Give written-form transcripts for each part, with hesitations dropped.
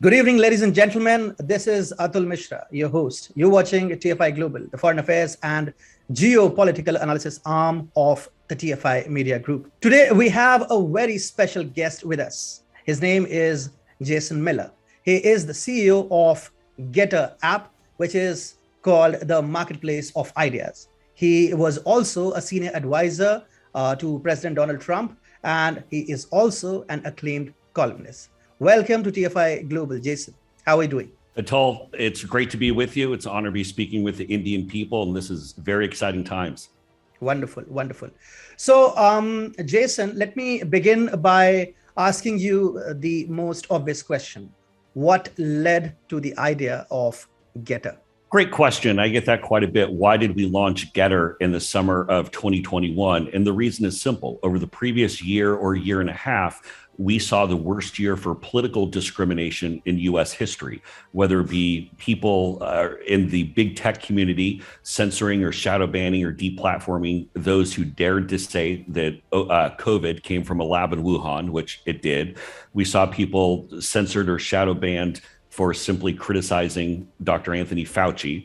Good evening, ladies and gentlemen. This is Atul Mishra, your host. You're watching TFI Global, the foreign affairs and geopolitical analysis arm of the TFI Media Group. Today, we have a very special guest with us. His name is Jason Miller. He is the CEO of Gettr app, which is called the Marketplace of Ideas. He was also a senior advisor to President Donald Trump, and he is also an acclaimed columnist. Welcome to TFI Global, Jason. How are you doing? Atul, it's great to be with you. It's an honor to be speaking with the Indian people, and this is very exciting times. Wonderful, wonderful. So, Jason, let me begin by asking you the most obvious question. What led to the idea of Gettr? Great question. I get that quite a bit. Why did we launch Gettr in the summer of 2021? And the reason is simple. Over the previous year or year and a half, we saw the worst year for political discrimination in U.S. history, whether it be people in the big tech community censoring or shadow banning or deplatforming those who dared to say that COVID came from a lab in Wuhan, which it did. We saw people censored or shadow banned for simply criticizing Dr. Anthony Fauci,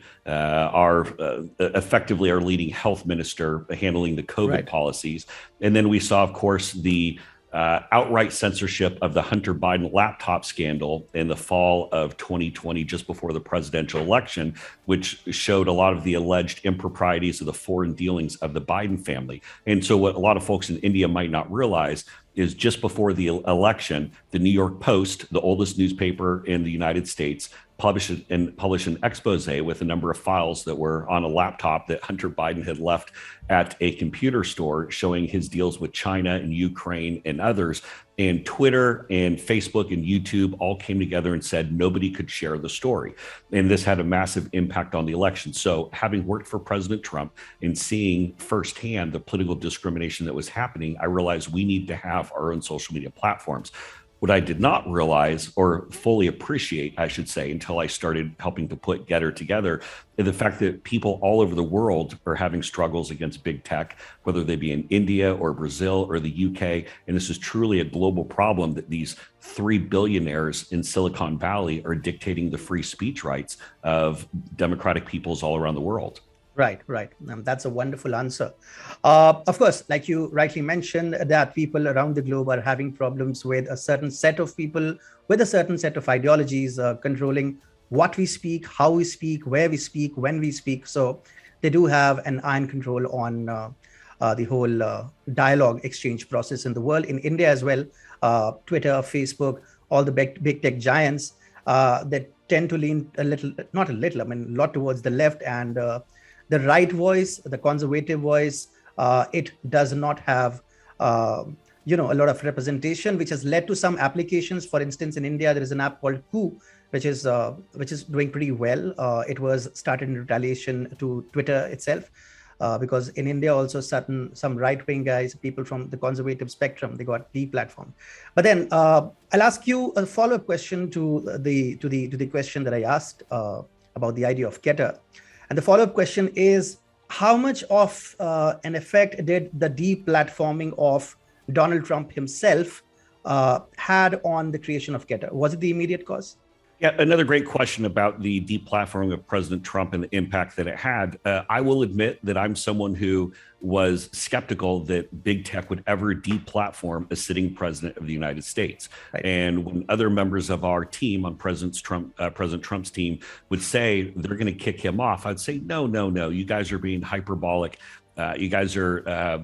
effectively our leading health minister handling the COVID policies. And then we saw, of course, the outright censorship of the Hunter Biden laptop scandal in the fall of 2020, just before the presidential election, which showed a lot of the alleged improprieties of the foreign dealings of the Biden family. And so what a lot of folks in India might not realize is just before the election, the New York Post, the oldest newspaper in the United States, published an expose with a number of files that were on a laptop that Hunter Biden had left at a computer store, showing his deals with China and Ukraine and others. And Twitter and Facebook and YouTube all came together and said nobody could share the story. And this had a massive impact on the election. So having worked for President Trump and seeing firsthand the political discrimination that was happening, I realized we need to have our own social media platforms. What I did not realize or fully appreciate, I should say, until I started helping to put Gettr together, is the fact that people all over the world are having struggles against big tech, whether they be in India or Brazil or the UK. And this is truly a global problem that these 3 billionaires in Silicon Valley are dictating the free speech rights of democratic peoples all around the world. Right. That's a wonderful answer. Of course, like you rightly mentioned, that people around the globe are having problems with a certain set of people, with a certain set of ideologies controlling what we speak, how we speak, where we speak, when we speak. So they do have an iron control on the whole dialogue exchange process in the world. In India as well, Twitter, Facebook, all the big tech giants that tend to lean a little, not a little, I mean, a lot towards the left, and the right voice, the conservative voice, it does not have, a lot of representation, which has led to some applications. For instance, in India, there is an app called Coup, which is doing pretty well. It was started in retaliation to Twitter itself, because in India also some right-wing guys, people from the conservative spectrum, they got deplatformed. But then I'll ask you a follow-up question to the question that I asked about the idea of Gettr. And the follow-up question is, how much of an effect did the deplatforming of Donald Trump himself had on the creation of Gettr? Was it the immediate cause? Yeah, another great question about the deplatforming of President Trump and the impact that it had. I will admit that I'm someone who was skeptical that big tech would ever deplatform a sitting president of the United States. Right. And when other members of our team on President Trump's team would say they're going to kick him off, I'd say, no, you guys are being hyperbolic. You guys are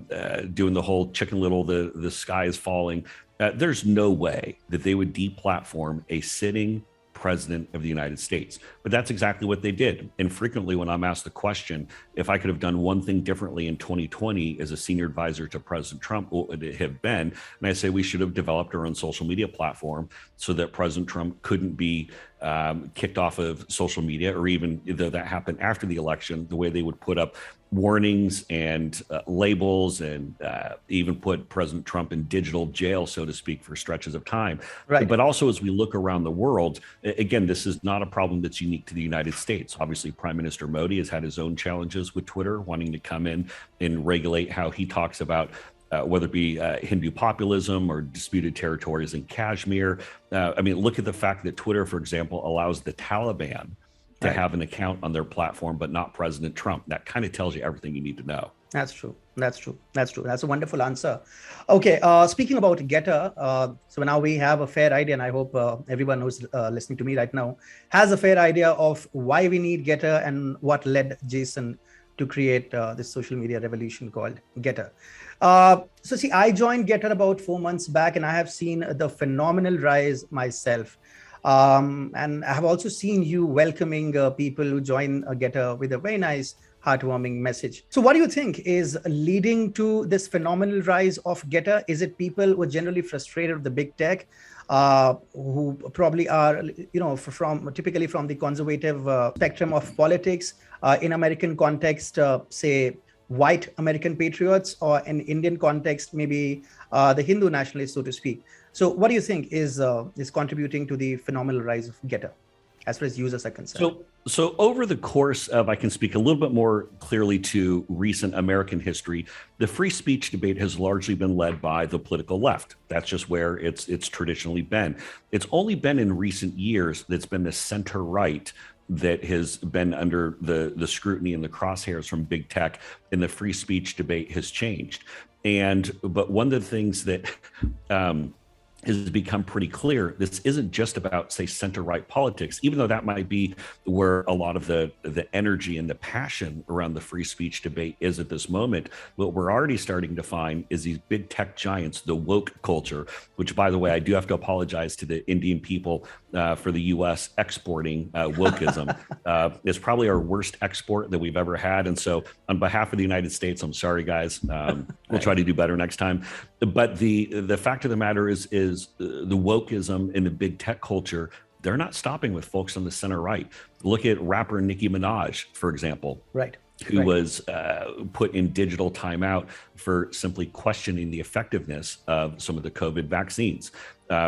doing the whole Chicken Little, the sky is falling. There's no way that they would deplatform a sitting president of the United States. But that's exactly what they did. And frequently when I'm asked the question, if I could have done one thing differently in 2020 as a senior advisor to President Trump, what would it have been? And I say we should have developed our own social media platform so that President Trump couldn't be kicked off of social media, or even though that happened after the election, the way they would put up warnings and labels and even put President Trump in digital jail, so to speak, for stretches of time. Right. But also, as we look around the world, again, this is not a problem that's unique to the United States. Obviously, Prime Minister Modi has had his own challenges with Twitter, wanting to come in and regulate how he talks about whether it be Hindu populism or disputed territories in Kashmir. I mean, look at the fact that Twitter, for example, allows the Taliban to have an account on their platform, but not President Trump. That kind of tells you everything you need to know. That's true. That's true. That's true. That's a wonderful answer. Okay. Speaking about Gettr, so now we have a fair idea, and I hope everyone who's listening to me right now has a fair idea of why we need Gettr and what led Jason to create this social media revolution called Gettr. So see, I joined Gettr about 4 months back, and I have seen the phenomenal rise myself. And I have also seen you welcoming people who join Gettr with a very nice, heartwarming message. So what do you think is leading to this phenomenal rise of Gettr? Is it people who are generally frustrated with the big tech, who probably are, typically from the conservative spectrum of politics, in American context, say, white American patriots, or in Indian context, maybe the Hindu nationalists, so to speak? So what do you think is contributing to the phenomenal rise of Gettr as far as users are concerned? So over the course of, I can speak a little bit more clearly to recent American history, the free speech debate has largely been led by the political left. That's just where it's traditionally been. It's only been in recent years that's been the center right that has been under the scrutiny and the crosshairs from big tech, and the free speech debate has changed. But one of the things that has become pretty clear, this isn't just about, say, center-right politics, even though that might be where a lot of the energy and the passion around the free speech debate is at this moment. What we're already starting to find is these big tech giants, the woke culture, which, by the way, I do have to apologize to the Indian people for the U.S. exporting wokeism. It's probably our worst export that we've ever had. And so on behalf of the United States, I'm sorry, guys. We'll try to do better next time. But the fact of the matter is the wokeism in the big tech culture, they're not stopping with folks on the center right. Look at rapper Nicki Minaj, for example. Right. Who was put in digital timeout for simply questioning the effectiveness of some of the COVID vaccines,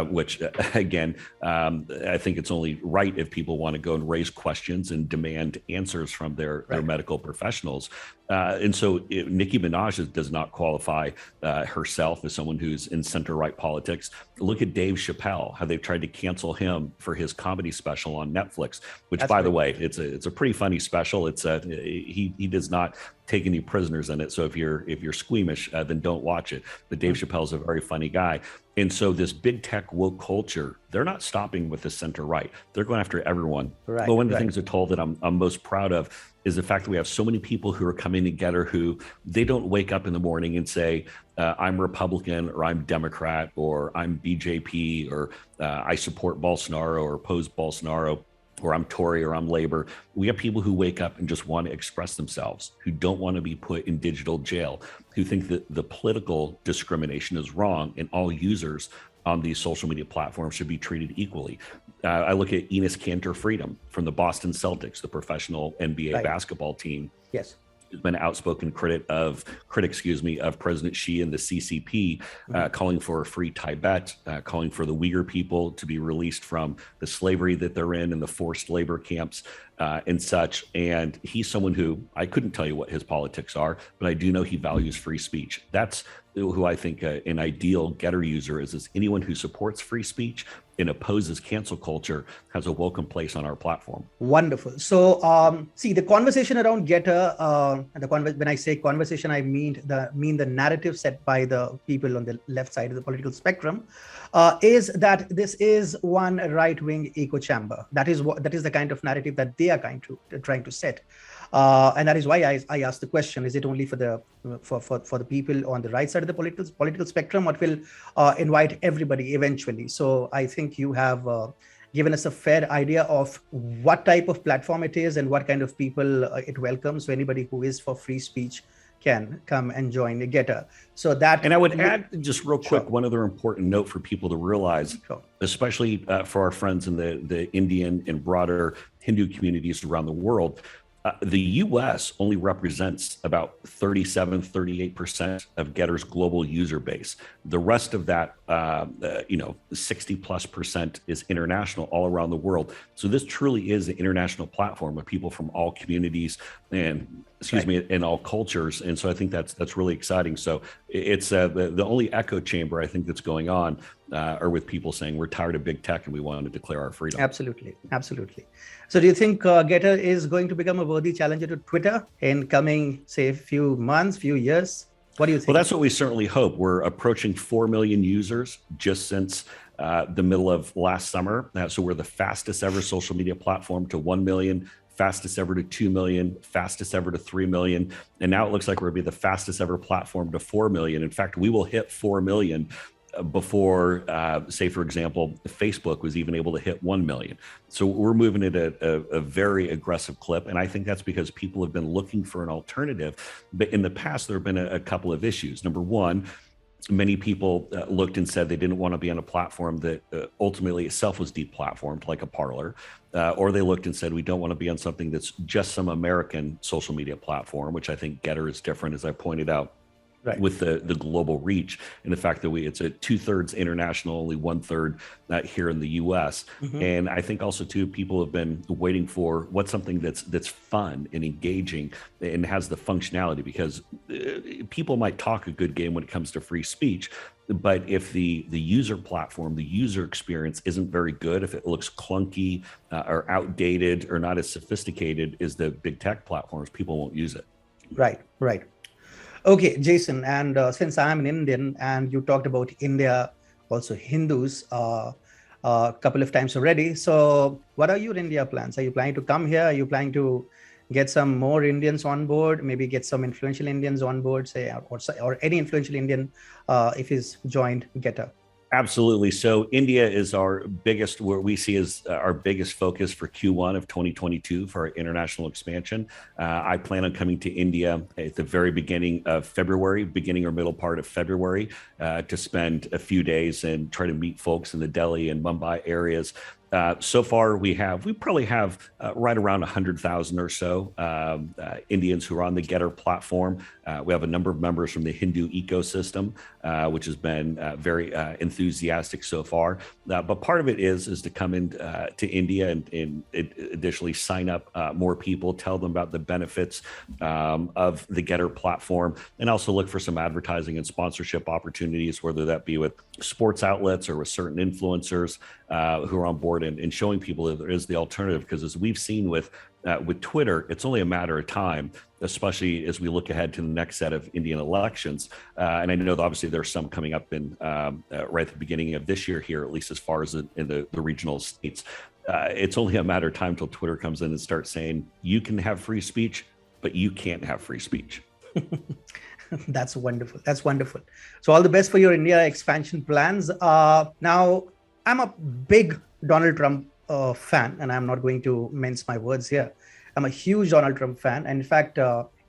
which, again, I think it's only right if people want to go and raise questions and demand answers from their medical professionals. And so Nicki Minaj does not qualify herself as someone who's in center-right politics. Look at Dave Chappelle, how they've tried to cancel him for his comedy special on Netflix, which, by the way, it's a pretty funny special. It's he does not take any prisoners in it. So if you're squeamish, then don't watch it. But Dave Chappelle's a very funny guy. And so this big tech woke culture, they're not stopping with the center right. They're going after everyone. But one of the things they're told that I'm most proud of is the fact that we have so many people who are coming together who they don't wake up in the morning and say, I'm Republican, or I'm Democrat, or I'm BJP, or I support Bolsonaro or oppose Bolsonaro, or I'm Tory, or I'm Labor. We have people who wake up and just want to express themselves, who don't want to be put in digital jail, who think that the political discrimination is wrong, and all users on these social media platforms should be treated equally. I look at Enes Kanter Freedom from the Boston Celtics, the professional NBA basketball team. Yes. Who's been an outspoken critic of President Xi and the CCP, calling for a free Tibet, calling for the Uyghur people to be released from the slavery that they're in and the forced labor camps and such. And he's someone who, I couldn't tell you what his politics are, but I do know he values free speech. That's who I think an ideal Gettr user is anyone who supports free speech and opposes cancel culture has a welcome place on our platform. Wonderful. So, see, the conversation around Gettr, when I say conversation, I mean the narrative set by the people on the left side of the political spectrum, is that this is one right-wing echo chamber. That is the kind of narrative that they are trying to set. And that is why I asked the question: is it only for the people on the right side of the political spectrum, or it will invite everybody eventually? So I think you have given us a fair idea of what type of platform it is and what kind of people it welcomes. So anybody who is for free speech can come and join Gettr. So that, and I would add just real quick, one other important note for people to realize, especially for our friends in the Indian and broader Hindu communities around the world. The U.S. only represents about 38% of Gettr's global user base. The rest of that, 60+% is international, all around the world. So this truly is an international platform of people from all communities and, in all cultures. And so I think that's really exciting. So it's the only echo chamber I think that's going on are with people saying we're tired of big tech and we want to declare our freedom. Absolutely. Absolutely. So do you think Gettr is going to become a worthy challenger to Twitter in coming, say, few months, few years? What do you think? Well, that's what we certainly hope. We're approaching 4 million users just since the middle of last summer. So we're the fastest ever social media platform to 1 million, fastest ever to 2 million, fastest ever to 3 million. And now it looks like we're going to be the fastest ever platform to 4 million. In fact, we will hit 4 million before, say, for example, Facebook was even able to hit 1 million. So we're moving at a very aggressive clip. And I think that's because people have been looking for an alternative. But in the past, there have been a couple of issues. Number one, many people looked and said they didn't want to be on a platform that ultimately itself was deplatformed, like a Parler, or they looked and said, we don't want to be on something that's just some American social media platform, which I think Gettr is different, as I pointed out. Right. With the global reach and the fact that it's a 2/3 international, only 1/3 here in the U.S. Mm-hmm. And I think also too, people have been waiting for what's something that's fun and engaging and has the functionality, because people might talk a good game when it comes to free speech, but if the user platform, the user experience isn't very good, if it looks clunky or outdated or not as sophisticated as the big tech platforms, people won't use it. Right, right. Okay, Jason, and since I'm an Indian and you talked about India, also Hindus, a couple of times already. So what are your India plans? Are you planning to come here? Are you planning to get some more Indians on board, maybe get some influential Indians on board, say, or any influential Indian if he's joined Gettr? Absolutely. So India is our biggest, where we see as our biggest focus for Q1 of 2022 for our international expansion. I plan on coming to India at the very beginning of February, beginning or middle part of February, to spend a few days and try to meet folks in the Delhi and Mumbai areas. So far, we probably have right around 100,000 or so Indians who are on the Gettr platform. We have a number of members from the Hindu ecosystem, which has been very enthusiastic so far. But part of it is to come in to India and additionally sign up more people, tell them about the benefits of the Gettr platform, and also look for some advertising and sponsorship opportunities, whether that be with sports outlets or with certain influencers who are on board, and showing people that there is the alternative. Because as we've seen with Twitter, it's only a matter of time, especially as we look ahead to the next set of Indian elections. And I know that obviously there's some coming up in right at the beginning of this year here, at least as far as in the regional states. It's only a matter of time till Twitter comes in and starts saying, you can have free speech, but you can't have free speech. That's wonderful. That's wonderful. So all the best for your India expansion plans. Now, I'm a big Donald Trump fan, and I'm not going to mince my words here. I'm a huge Donald Trump fan. And in fact,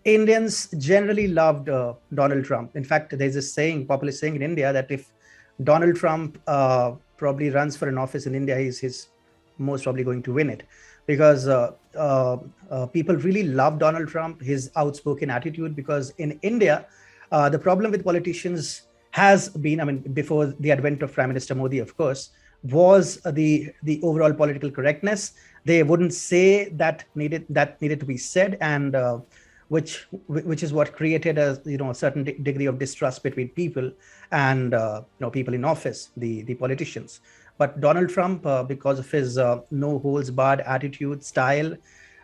Indians generally loved Donald Trump. In fact, there's a saying, popular saying in India, that if Donald Trump probably runs for an office in India, he's most probably going to win it. Because people really love Donald Trump, his outspoken attitude, because in India, the problem with politicians has been, I mean, before the advent of Prime Minister Modi, of course, was the overall political correctness. They wouldn't say that needed to be said, and which is what created a certain degree of distrust between people and people in office, the politicians. But Donald Trump, because of his no holds barred attitude, style,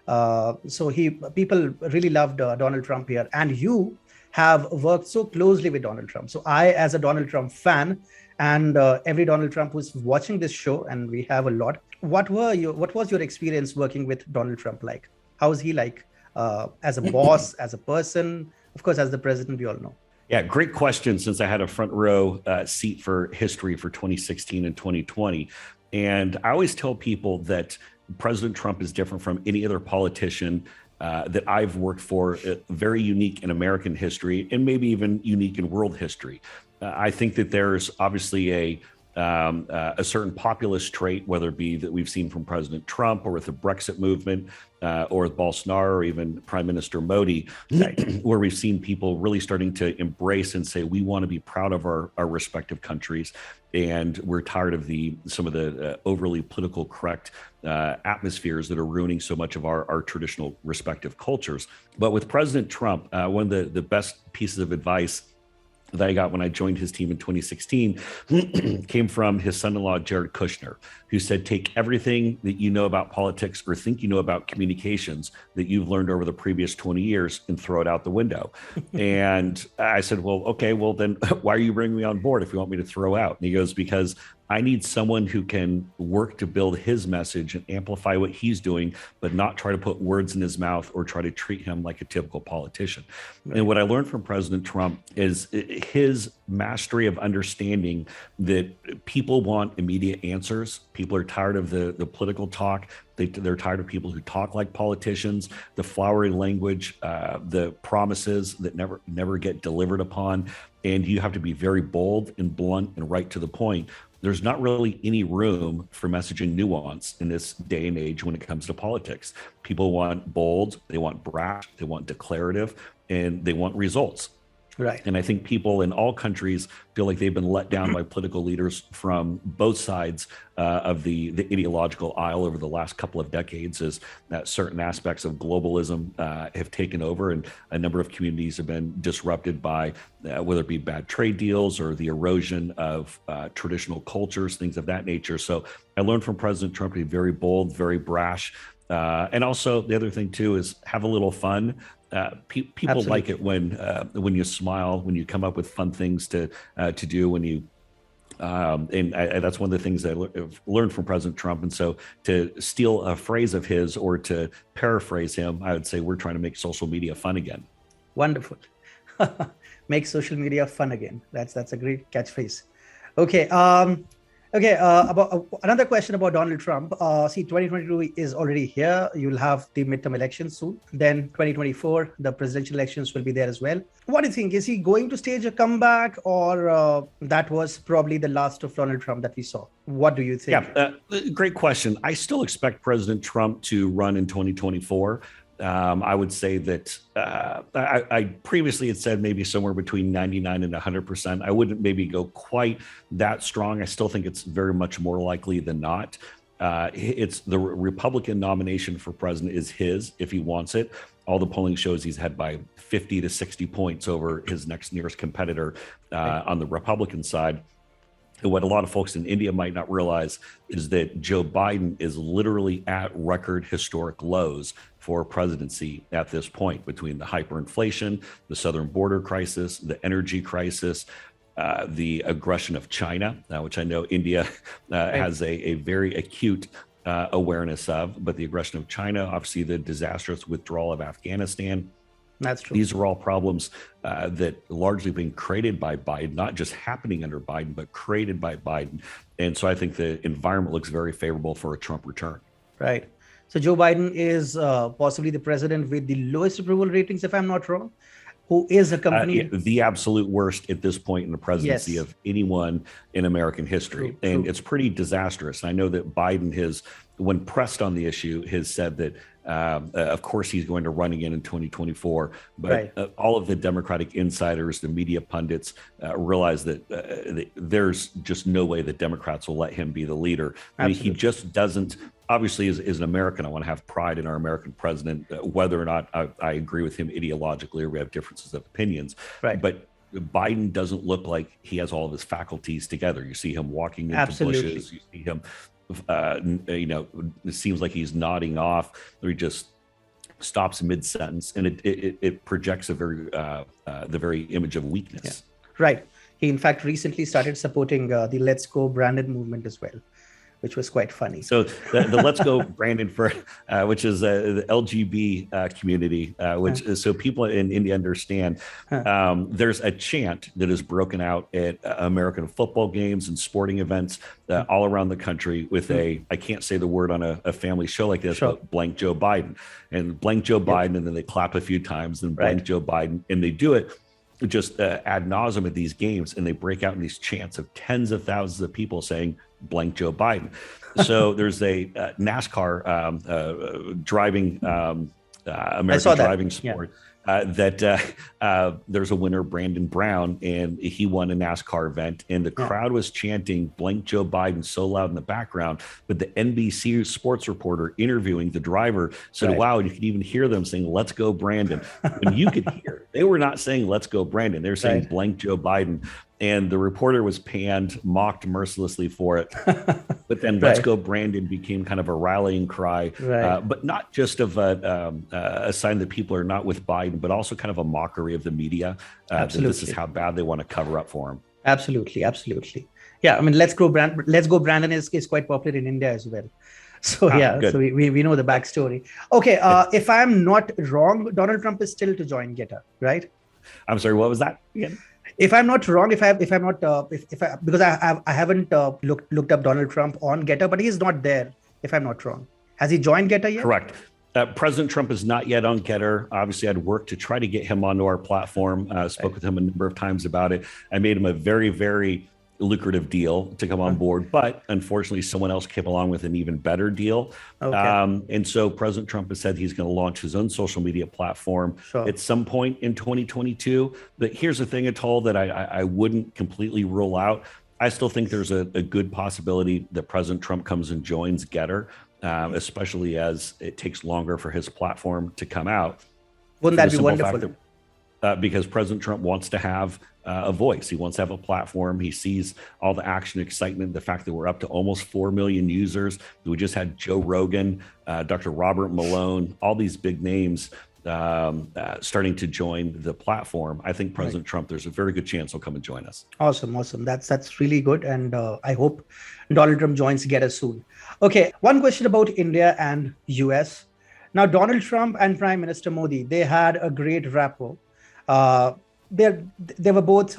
so people really loved Donald Trump here. And you have worked so closely with Donald Trump. So I, as a Donald Trump fan, and every Donald Trump who's watching this show, and we have a lot, what was your experience working with Donald Trump like? How is he like as a boss, as a person, of course, as the president, we all know? Yeah, great question, since I had a front row seat for history for 2016 and 2020. And I always tell people that President Trump is different from any other politician that I've worked for, very unique in American history and maybe even unique in world history. I think that there's obviously a certain populist trait, whether it be that we've seen from President Trump or with the Brexit movement or with Bolsonaro or even Prime Minister Modi, where we've seen people really starting to embrace and say, we want to be proud of our respective countries. And we're tired of some of the overly political correct atmospheres that are ruining so much of our traditional respective cultures. But with President Trump, one of the best pieces of advice that I got when I joined his team in 2016 came from his son-in-law, Jared Kushner, who said, take everything that you know about politics or think you know about communications that you've learned over the previous 20 years and throw it out the window. And I said, well, okay, well then why are you bringing me on board if you want me to throw out? And he goes, because I need someone who can work to build his message and amplify what he's doing, but not try to put words in his mouth or try to treat him like a typical politician. Right. And what I learned from President Trump is his mastery of understanding that people want immediate answers. People are tired of the political talk. They're tired of people who talk like politicians, the flowery language, the promises that never get delivered upon. And you have to be very bold and blunt and right to the point. There's not really any room for messaging nuance in this day and age when it comes to politics. People want bold, they want brash, they want declarative, and they want results. Right. And I think people in all countries feel like they've been let down by political leaders from both sides of the ideological aisle over the last couple of decades, as certain aspects of globalism have taken over, and a number of communities have been disrupted by whether it be bad trade deals or the erosion of traditional cultures, things of that nature. So I learned from President Trump to be very bold, very brash. And also the other thing too is have a little fun. People Absolutely. Like it when you smile, when you come up with fun things to do, when you that's one of the things that I've learned from President Trump. And so to steal a phrase of his or to paraphrase him, I would say we're trying to make social media fun again. Wonderful. Make social media fun again. That's a great catchphrase. Okay. About another question about Donald Trump. See, 2022 is already here. You'll have the midterm elections soon. Then 2024, the presidential elections will be there as well. What do you think? Is he going to stage a comeback, or that was probably the last of Donald Trump that we saw? What do you think? Yeah, great question. I still expect President Trump to run in 2024. I would say that I previously had said maybe somewhere between 99 and 100%. I wouldn't maybe go quite that strong. I still think it's very much more likely than not. It's the Republican nomination for president is his if he wants it. All the polling shows he's had by 50 to 60 points over his next nearest competitor on the Republican side. And what a lot of folks in India might not realize is that Joe Biden is literally at record historic lows for presidency at this point, between the hyperinflation, the southern border crisis, the energy crisis, the aggression of China, which I know India has a very acute awareness of, but the aggression of China, obviously the disastrous withdrawal of Afghanistan. That's true. These are all problems that largely been created by Biden, not just happening under Biden, but created by Biden. And so I think the environment looks very favorable for a Trump return. Right. So Joe Biden is possibly the president with the lowest approval ratings, if I'm not wrong, who is accompanied. The absolute worst at this point in the presidency of anyone in American history. True. It's pretty disastrous. And I know that Biden has, when pressed on the issue, has said that of course, he's going to run again in 2024. But all of the Democratic insiders, the media pundits, realize that there's just no way that Democrats will let him be the leader. I mean, he just doesn't. Obviously, as an American, I want to have pride in our American president, whether or not I agree with him ideologically or we have differences of opinions. Right. But Biden doesn't look like he has all of his faculties together. You see him walking into bushes. You see him. It seems like he's nodding off, or he just stops mid-sentence, and it projects the very image of weakness. Yeah. Right. He in fact recently started supporting the Let's Go Brandon movement as well, which was quite funny. So the Let's Go Brandon for, which is the LGB community, which is, so people in India understand, there's a chant that is broken out at American football games and sporting events all around the country with I can't say the word on a family show like this, but blank Joe Biden, and blank Joe Biden, and then they clap a few times and blank Joe Biden, and they do it just ad nauseum at these games, and they break out in these chants of tens of thousands of people saying blank Joe Biden. So there's a NASCAR driving American driving sport there's a winner, Brandon Brown, and he won a NASCAR event, and the crowd was chanting "Blank Joe Biden" so loud in the background. But the NBC sports reporter interviewing the driver said, "Wow, you could even hear them saying, 'Let's go, Brandon.'" When you could hear, they were not saying "Let's go, Brandon." They were saying "Blank Joe Biden." And the reporter was panned, mocked mercilessly for it. But then "Let's go, Brandon" became kind of a rallying cry, but not just of a sign that people are not with Biden, but also kind of a mockery of the media. That this is how bad they want to cover up for him. Absolutely. Absolutely. Yeah. I mean, "Let's go, Brandon" is quite popular in India as well. So good. So we know the backstory. Okay. If I'm not wrong, Donald Trump is still to join Gettr, right? I'm sorry, what was that again? If I'm not wrong, because I haven't looked up Donald Trump on Gettr, but he's not there. If I'm not wrong, has he joined Gettr yet? Correct. President Trump is not yet on Gettr. Obviously, I'd worked to try to get him onto our platform. Spoke with him a number of times about it. I made him a very, very lucrative deal to come on board, but unfortunately someone else came along with an even better deal. And so President Trump has said he's going to launch his own social media platform at some point in 2022. But here's the thing, Atul, that I wouldn't completely rule out. I still think there's a good possibility that President Trump comes and joins Gettr, especially as it takes longer for his platform to come out. Wouldn't that be wonderful? Because President Trump wants to have a voice. He wants to have a platform. He sees all the action, excitement, the fact that we're up to almost 4 million users. We just had Joe Rogan, Dr. Robert Malone, all these big names starting to join the platform. I think President Trump, there's a very good chance he'll come and join us. Awesome. That's really good. And I hope Donald Trump joins Gettr soon. Okay. One question about India and US. Now, Donald Trump and Prime Minister Modi, they had a great rapport. They were both,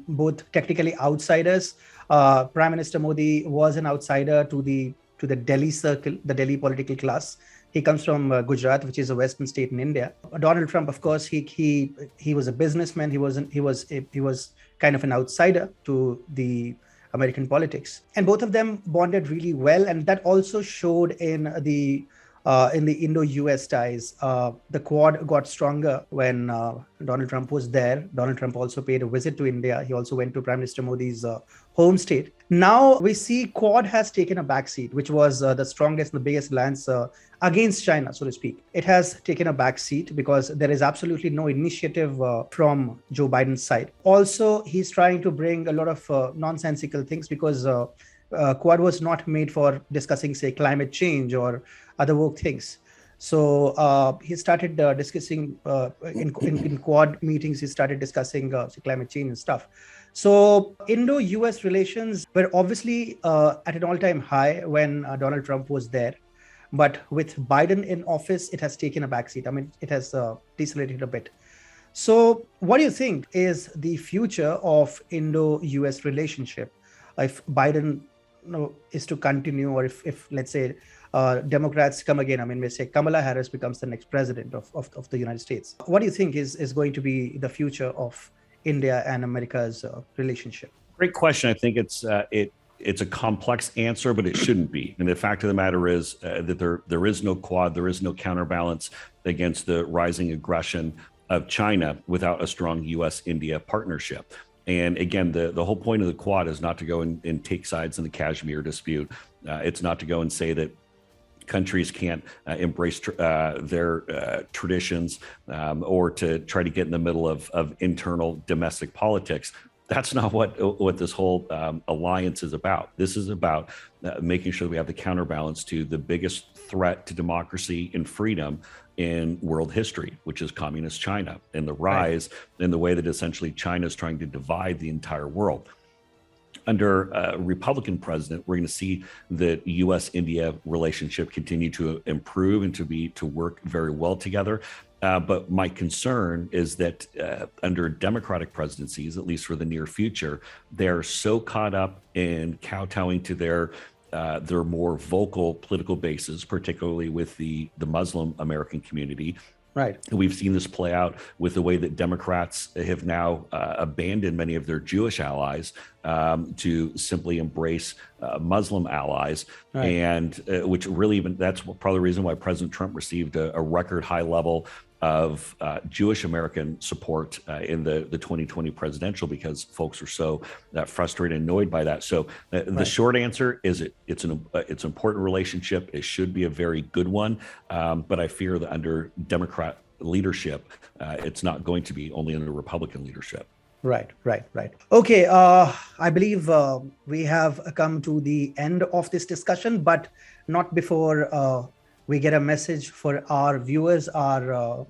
both technically outsiders. Prime Minister Modi was an outsider to the Delhi circle, the Delhi political class. He comes from Gujarat, which is a western state in India. Donald Trump, of course, he was a businessman. He was kind of an outsider to the American politics, and both of them bonded really well, and that also showed in the Indo-US ties. The Quad got stronger when Donald Trump was there. Donald Trump also paid a visit to India. He also went to Prime Minister Modi's home state. Now we see Quad has taken a backseat, which was the strongest and the biggest alliance against China, so to speak. It has taken a backseat because there is absolutely no initiative from Joe Biden's side. Also, he's trying to bring a lot of nonsensical things because Quad was not made for discussing, say, climate change or other woke things. So he started discussing in Quad meetings, he started discussing climate change and stuff. So Indo-US relations were obviously at an all-time high when Donald Trump was there. But with Biden in office, it has taken a backseat. I mean, it has decelerated a bit. So what do you think is the future of Indo-US relationship if Biden is to continue, or if let's say Democrats come again? I mean, we say Kamala Harris becomes the next president of the United States. What do you think is going to be the future of India and America's relationship? Great question. I think it's a complex answer, but it shouldn't be. And the fact of the matter is that there is no Quad, there is no counterbalance against the rising aggression of China without a strong U.S.-India partnership. And again, the whole point of the Quad is not to go and take sides in the Kashmir dispute. It's not to go and say that countries can't embrace their traditions or to try to get in the middle of internal domestic politics. That's not what this whole alliance is about. This is about making sure that we have the counterbalance to the biggest threat to democracy and freedom in world history, which is communist China, and the rise in the way that essentially China is trying to divide the entire world. Under a Republican president, we're going to see the U.S.-India relationship continue to improve and to work very well together. But my concern is that under Democratic presidencies, at least for the near future, they're so caught up in kowtowing to their more vocal political bases, particularly with the Muslim American community. Right. We've seen this play out with the way that Democrats have now abandoned many of their Jewish allies to simply embrace Muslim allies. And which really, even that's probably the reason why President Trump received a record high level of Jewish American support in the 2020 presidential, because folks are so frustrated and annoyed by that. So the short answer is it's an important relationship. It should be a very good one, but I fear that under Democrat leadership, it's not going to be, only under Republican leadership. Right. Okay, I believe we have come to the end of this discussion, but not before we get a message for our viewers, our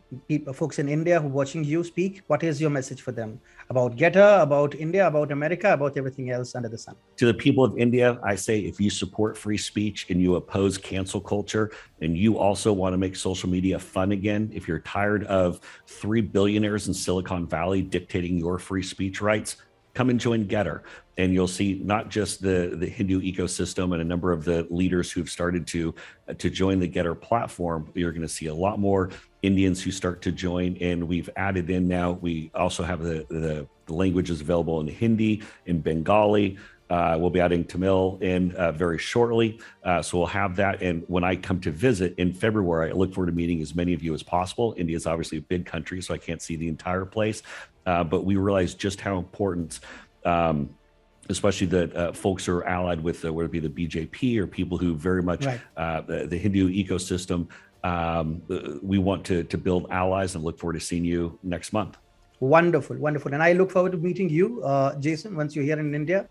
folks in India who are watching you speak. What is your message for them about Gettr, about India, about America, about everything else under the sun? To the people of India, I say, if you support free speech and you oppose cancel culture, and you also want to make social media fun again, if you're tired of 3 billionaires in Silicon Valley dictating your free speech rights, come and join Gettr, and you'll see not just the Hindu ecosystem and a number of the leaders who've started to join the Gettr platform. You're going to see a lot more Indians who start to join, and we've added in now. We also have the languages available in Hindi, in Bengali. We'll be adding Tamil in very shortly. So we'll have that. And when I come to visit in February, I look forward to meeting as many of you as possible. India is obviously a big country, so I can't see the entire place. But we realize just how important, especially that folks who are allied with whether it be the BJP or people who very much the Hindu ecosystem. We want to build allies, and look forward to seeing you next month. Wonderful. And I look forward to meeting you, Jason, once you're here in India.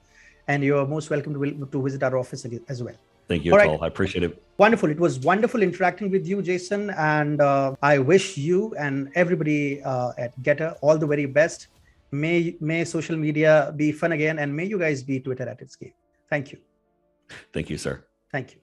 And you're most welcome to visit our office as well. Thank you, Atul. I appreciate it. Wonderful. It was wonderful interacting with you, Jason. And I wish you and everybody at Gettr all the very best. May social media be fun again, and may you guys be Twitter at its game. Thank you. Thank you, sir. Thank you.